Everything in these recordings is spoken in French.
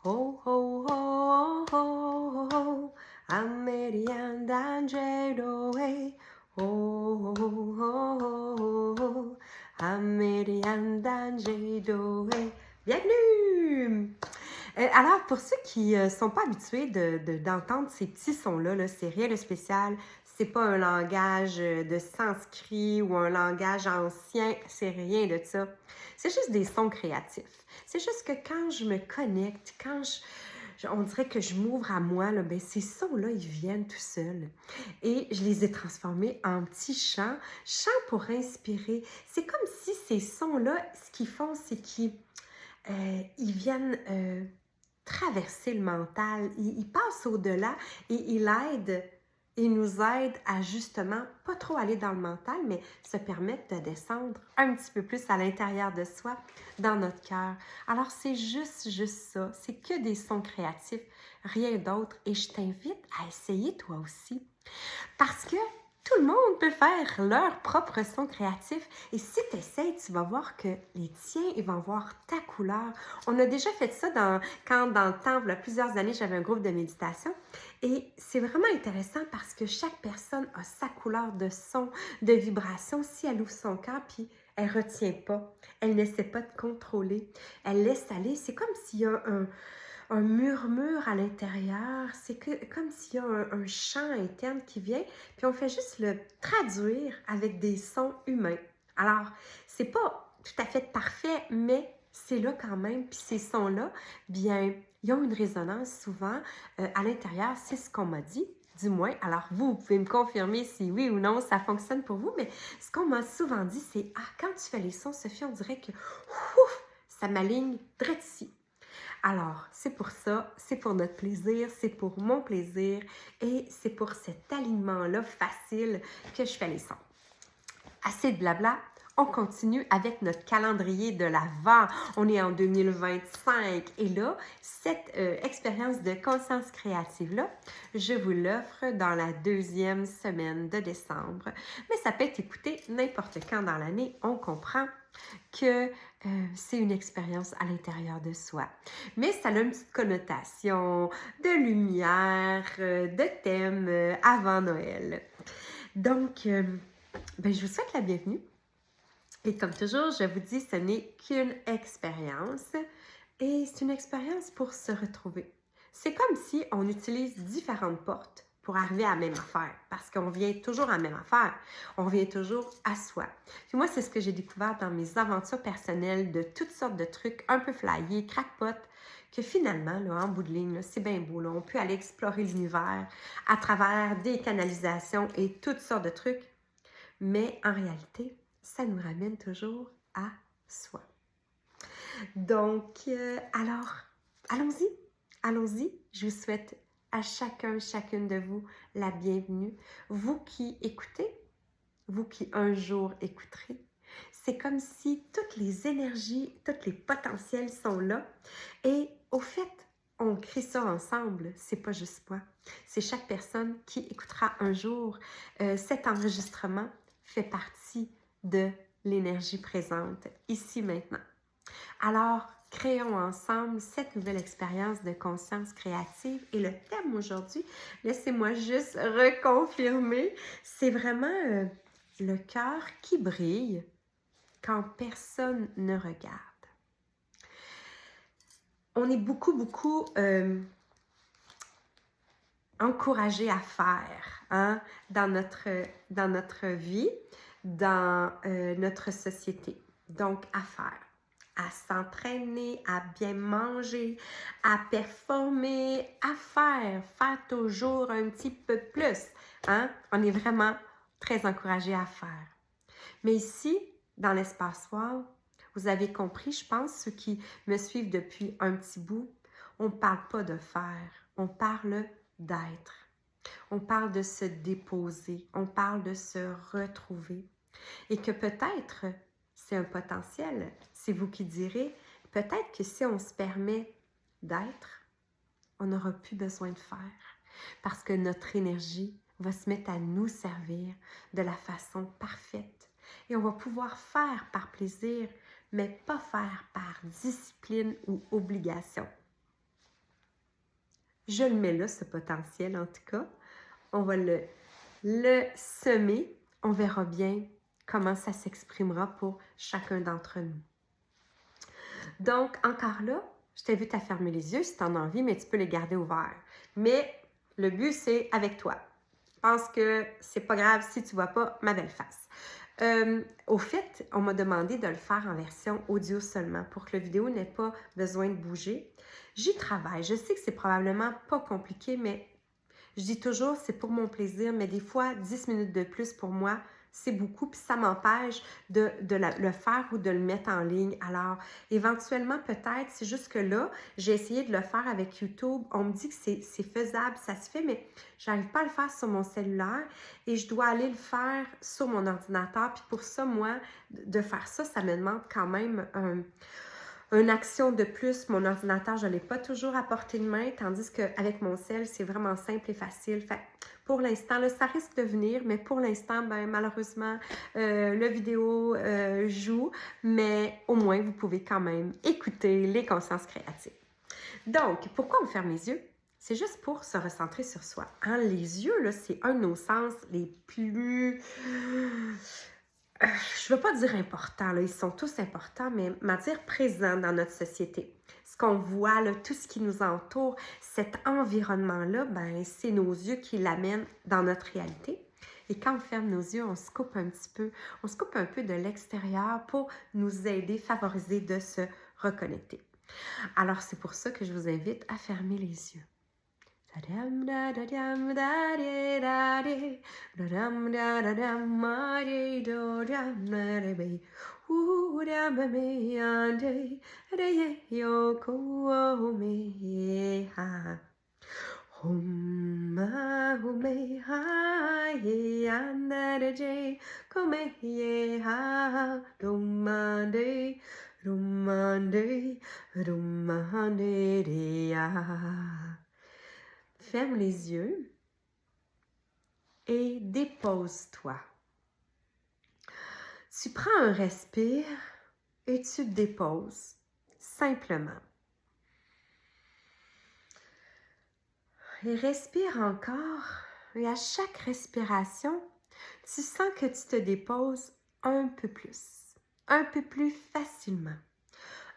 Oh, oh, oh, oh, oh, Amerian Dangeroe. Oh, oh, oh, oh, Amerian Dangeroe. Bienvenue! Alors, pour ceux qui ne sont pas habitués d'entendre ces petits sons-là, là, c'est rien de spécial. C'est pas un langage de sanskrit ou un langage ancien, c'est rien de ça. C'est juste des sons créatifs. C'est juste que quand je me connecte, on dirait que je m'ouvre à moi, là, ben, ces sons-là, ils viennent tout seuls. Et je les ai transformés en petits chants pour inspirer. C'est comme si ces sons-là, ce qu'ils font, c'est qu'ils ils viennent traverser le mental, ils passent au-delà et ils nous aident à justement pas trop aller dans le mental, mais se permettre de descendre un petit peu plus à l'intérieur de soi, dans notre cœur. Alors c'est juste ça, c'est que des sons créatifs, rien d'autre et je t'invite à essayer toi aussi. Parce que tout le monde peut faire leur propre son créatif. Et si tu essaies, tu vas voir que les tiens, ils vont voir ta couleur. On a déjà fait ça quand dans le temps, il y a plusieurs années, j'avais un groupe de méditation. Et c'est vraiment intéressant parce que chaque personne a sa couleur de son, de vibration. Si elle ouvre son cœur, puis elle ne retient pas, elle n'essaie pas de contrôler, elle laisse aller. C'est comme s'il y a un murmure à l'intérieur. C'est comme s'il y a un chant interne qui vient, puis on fait juste le traduire avec des sons humains. Alors, c'est pas tout à fait parfait, mais c'est là quand même. Puis ces sons-là, bien, ils ont une résonance souvent à l'intérieur. C'est ce qu'on m'a dit. Du moins, alors vous pouvez me confirmer si oui ou non ça fonctionne pour vous, mais ce qu'on m'a souvent dit, c'est « Ah, quand tu fais les sons, Sophie, on dirait que ouf, ça m'aligne direct ici. » Alors, c'est pour ça, c'est pour notre plaisir, c'est pour mon plaisir et c'est pour cet alignement-là facile que je fais les sons. Assez de blabla, on continue avec notre calendrier de l'Avent. On est en 2025 et là, cette expérience de conscience créative-là, je vous l'offre dans la deuxième semaine de décembre. Mais ça peut être écouté n'importe quand dans l'année, on comprend que c'est une expérience à l'intérieur de soi. Mais ça a une petite connotation de lumière, de thème avant Noël. Donc, ben, je vous souhaite la bienvenue. Et comme toujours, je vous dis, ce n'est qu'une expérience et c'est une expérience pour se retrouver. C'est comme si on utilise différentes portes pour arriver à la même affaire, parce qu'on vient toujours à la même affaire, on vient toujours à soi. Puis moi, c'est ce que j'ai découvert dans mes aventures personnelles de toutes sortes de trucs un peu flyés, crackpot, que finalement, là, en bout de ligne, c'est bien beau, là, on peut aller explorer l'univers à travers des canalisations et toutes sortes de trucs, mais en réalité, ça nous ramène toujours à soi. Donc, alors, allons-y, allons-y. Je vous souhaite à chacune de vous la bienvenue. Vous qui écoutez, vous qui un jour écouterez, c'est comme si toutes les énergies, tous les potentiels sont là. Et au fait, on crée ça ensemble, c'est pas juste moi. C'est chaque personne qui écoutera un jour cet enregistrement fait partie de l'énergie présente, ici maintenant. Alors, créons ensemble cette nouvelle expérience de conscience créative. Et le thème aujourd'hui, laissez-moi juste reconfirmer, c'est vraiment le cœur qui brille quand personne ne regarde. On est beaucoup encouragé à faire hein, dans notre vie, dans notre société. Donc, à faire, à s'entraîner, à bien manger, à performer, à faire toujours un petit peu plus. Hein? On est vraiment très encouragé à faire. Mais ici, dans l'espace wow, vous avez compris, je pense, ceux qui me suivent depuis un petit bout, on ne parle pas de faire, on parle d'être. On parle de se déposer, on parle de se retrouver. Et que peut-être, c'est un potentiel, c'est vous qui direz, peut-être que si on se permet d'être, on n'aura plus besoin de faire. Parce que notre énergie va se mettre à nous servir de la façon parfaite. Et on va pouvoir faire par plaisir, mais pas faire par discipline ou obligation. Je le mets là, ce potentiel en tout cas. On va le semer. On verra bien comment ça s'exprimera pour chacun d'entre nous. Donc, encore là, je t'invite à fermer les yeux si tu en as envie, mais tu peux les garder ouverts. Mais le but, c'est avec toi. Je pense que c'est pas grave si tu vois pas ma belle face. Au fait, on m'a demandé de le faire en version audio seulement pour que la vidéo n'ait pas besoin de bouger. J'y travaille. Je sais que c'est probablement pas compliqué, mais je dis toujours c'est pour mon plaisir, mais des fois, 10 minutes de plus pour moi, c'est beaucoup, puis ça m'empêche de le faire ou de le mettre en ligne. Alors, éventuellement, peut-être, c'est juste que là, j'ai essayé de le faire avec YouTube. On me dit que c'est faisable, ça se fait, mais j'arrive pas à le faire sur mon cellulaire et je dois aller le faire sur mon ordinateur. Puis pour ça, moi, de faire ça, ça me demande quand même une action de plus. Mon ordinateur, je ne l'ai pas toujours à portée de main, tandis qu'avec mon cell, c'est vraiment simple et facile. Fait pour l'instant, là, ça risque de venir, mais pour l'instant, ben, malheureusement, la vidéo joue, mais au moins, vous pouvez quand même écouter les consciences créatives. Donc, pourquoi on ferme les yeux? C'est juste pour se recentrer sur soi. Hein? Les yeux, là, c'est un de nos sens les plus... je ne veux pas dire importants, là, ils sont tous importants, mais dire présents dans notre société. Ce qu'on voit, là, tout ce qui nous entoure, cet environnement-là, ben, c'est nos yeux qui l'amènent dans notre réalité. Et quand on ferme nos yeux, on se coupe un petit peu, on se coupe un peu de l'extérieur pour nous aider, favoriser de se reconnecter. Alors, c'est pour ça que je vous invite à fermer les yeux. Ferme les yeux et dépose-toi. Tu prends un respire et tu te déposes simplement. Et respire encore. Et à chaque respiration, tu sens que tu te déposes un peu plus facilement,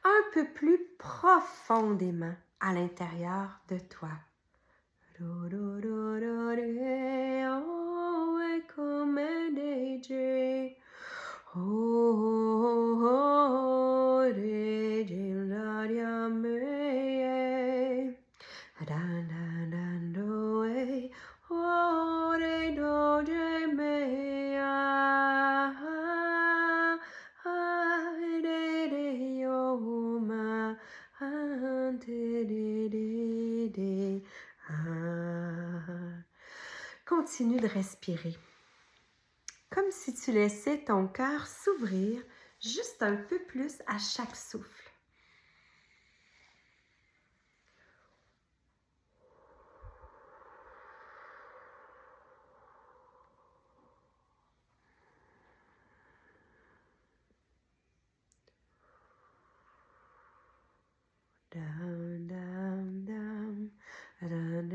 un peu plus profondément à l'intérieur de toi. Continue de respirer, comme si tu laissais ton cœur s'ouvrir juste un peu plus à chaque souffle. Down, down, down, down,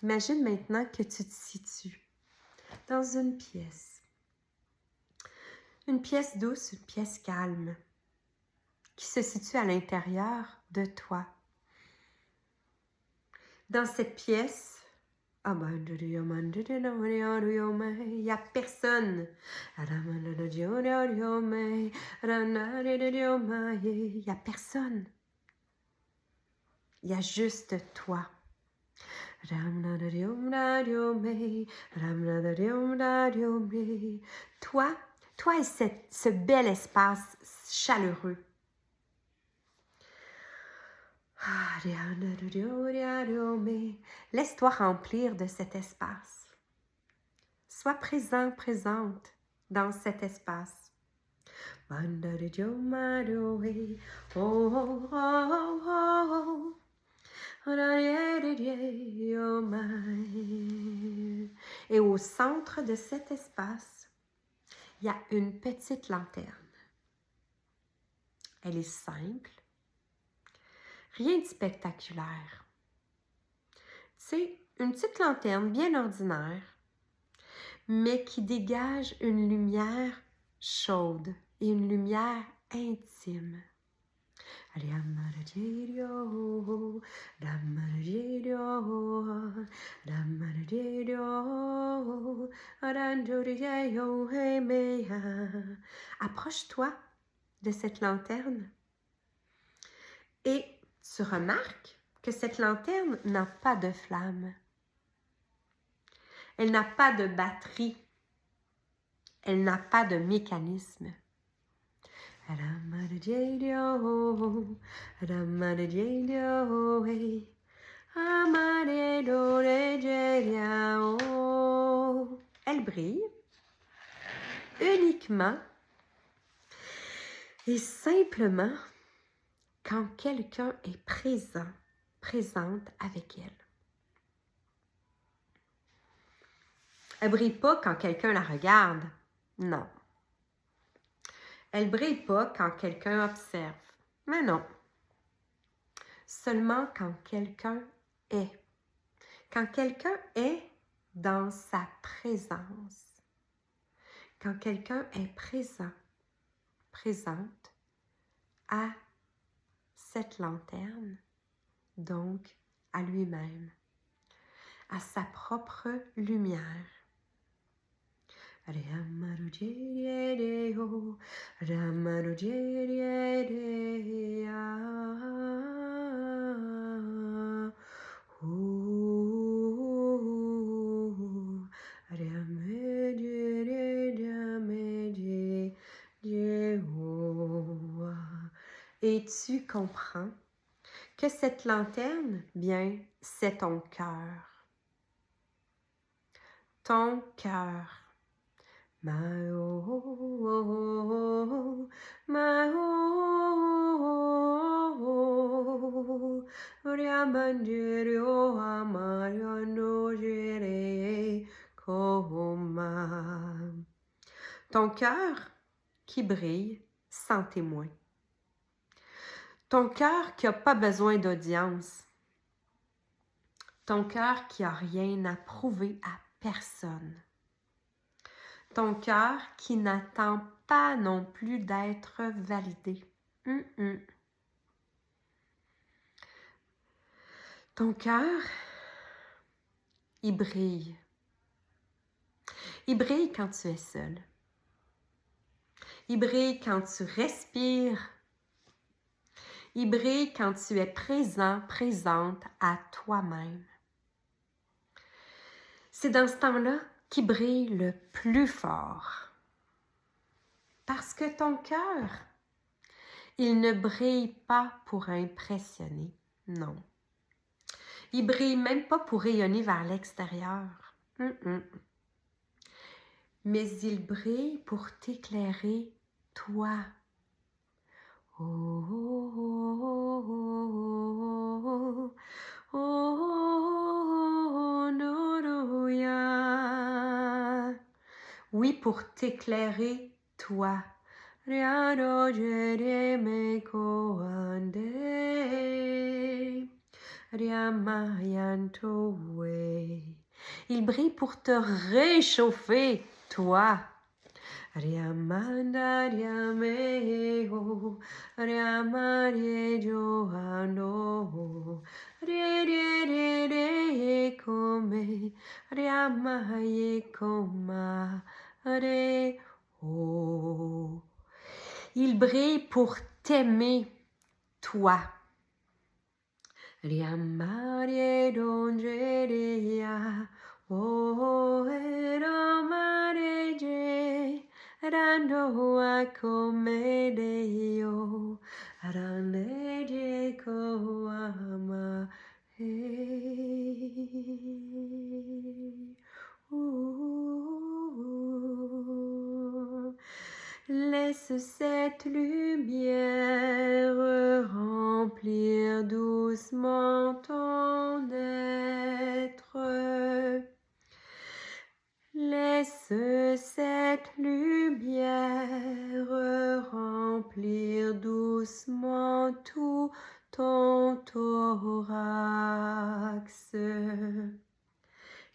Imagine maintenant que tu te situes dans une pièce douce, une pièce calme, qui se situe à l'intérieur de toi. Dans cette pièce, il n'y a personne. Il n'y a personne. Il y a juste toi. Toi et ce bel espace chaleureux. Laisse-toi remplir de cet espace. Sois présent, présente dans cet espace. centre de cet espace, il y a une petite lanterne. Elle est simple, rien de spectaculaire. C'est une petite lanterne bien ordinaire, mais qui dégage une lumière chaude et une lumière intime. Approche-toi de cette lanterne et tu remarques que cette lanterne n'a pas de flamme. Elle n'a pas de batterie. Elle n'a pas de mécanisme. Elle brille uniquement et simplement quand quelqu'un est présente avec elle. Elle brille pas quand quelqu'un la regarde. Non. Elle brille pas quand quelqu'un observe. Mais non. Seulement quand quelqu'un est. Quand quelqu'un est dans sa présence. Quand quelqu'un est présente à cette lanterne, donc à lui-même, à sa propre lumière. Et tu comprends que cette lanterne, bien, c'est ton cœur. Ton cœur. My oh, my oh, Riamandirio Amariano Jere Koma. Ton cœur qui brille sans témoin. Ton cœur qui n'a pas besoin d'audience. Ton cœur qui n'a rien à prouver à personne. Ton cœur qui n'attend pas non plus d'être validé. Ton cœur, il brille. Il brille quand tu es seul. Il brille quand tu respires. Il brille quand tu es présente à toi-même. C'est dans ce temps-là qu'il brille le plus fort. Parce que ton cœur, il ne brille pas pour impressionner, non. Il brille même pas pour rayonner vers l'extérieur. Mais il brille pour t'éclairer, toi. Oh, oh, oh, oh, oh, oh, no, no, yeah. Oui, pour t'éclairer, toi. Il brille pour te réchauffer, toi. Riamanda riameo, riamare Johanno, re come, riamaye coma, re oh. Il brille pour t'aimer, toi. Riamare dongeria, oh, eromare je. Rando a come Deo, rande ko ama Laisse cette lumière remplir doucement ton être. Laisse cette lumière remplir doucement tout ton thorax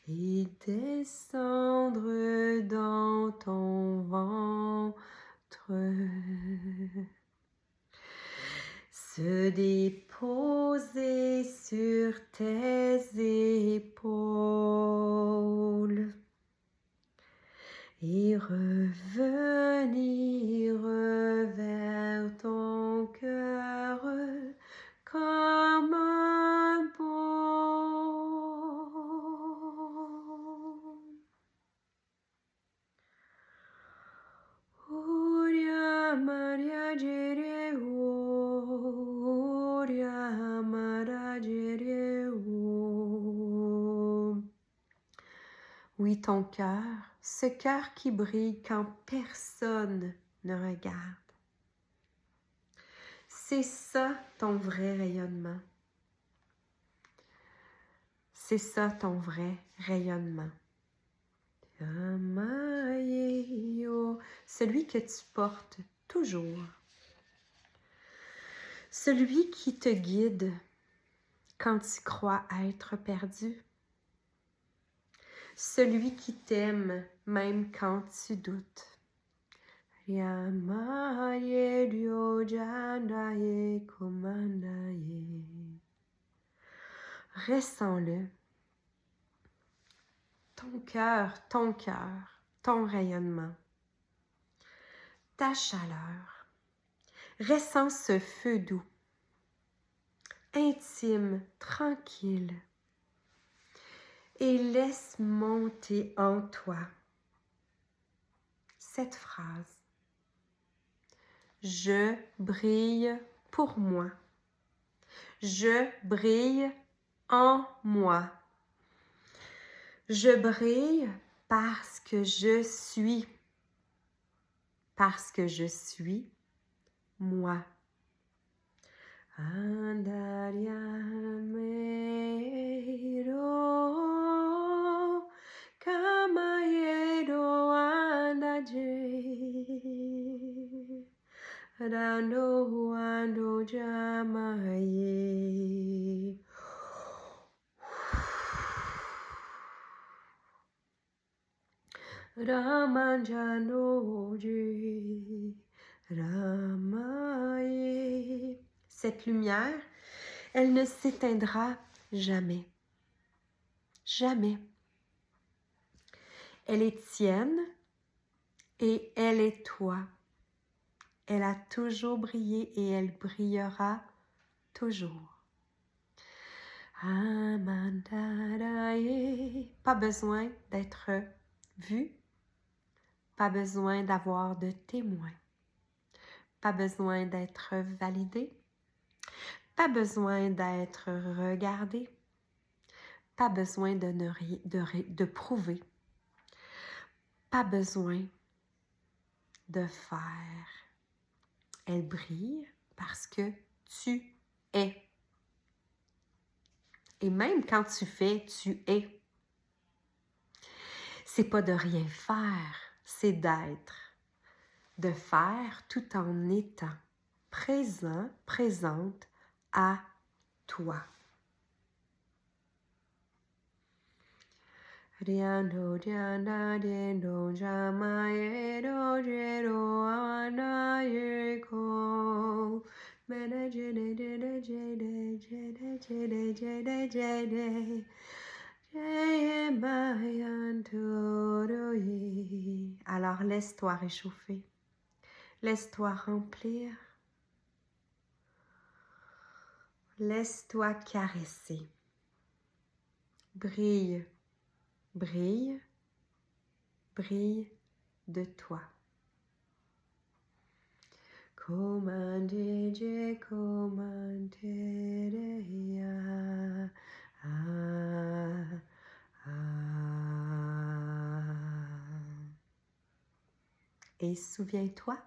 et descendre dans ton ventre. Se déposer sur tes épaules et revenir vers ton cœur comme un baume. Uria Maria Jereo, Uria Maria Jereo. Oui, ton cœur, ce cœur qui brille quand personne ne regarde. C'est ça ton vrai rayonnement. C'est ça ton vrai rayonnement. Celui que tu portes toujours. Celui qui te guide quand tu crois être perdu. Celui qui t'aime même quand tu doutes. Ressens-le. Ton cœur, ton rayonnement, ta chaleur. Ressens ce feu doux, intime, tranquille, et laisse monter en toi cette phrase. Je brille pour moi. Je brille en moi. Je brille parce que je suis. Parce que je suis moi. Andariamero kamayero andaje rando ando jamaye. Ramanjanoji Ramaye. Cette lumière, elle ne s'éteindra jamais. Jamais. Elle est tienne et elle est toi. Elle a toujours brillé et elle brillera toujours. Amandaraye. Pas besoin d'être vu. Pas besoin d'avoir de témoins. Pas besoin d'être validé. Pas besoin d'être regardé. Pas besoin de prouver. Pas besoin de faire. Elle brille parce que tu es. Et même quand tu fais, tu es. C'est pas de rien faire, c'est d'être. De faire tout en étant présent, présente à toi. Riando janda dendo jamae do jero anaye ko mena jede jede jede jede jede jede jede jeye bayantoroye. Alors laisse-toi réchauffer. Laisse-toi remplir. Laisse-toi caresser. Brille, brille, brille de toi. Komandé, komandé, Et souviens-toi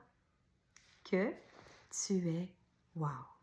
que tu es wow.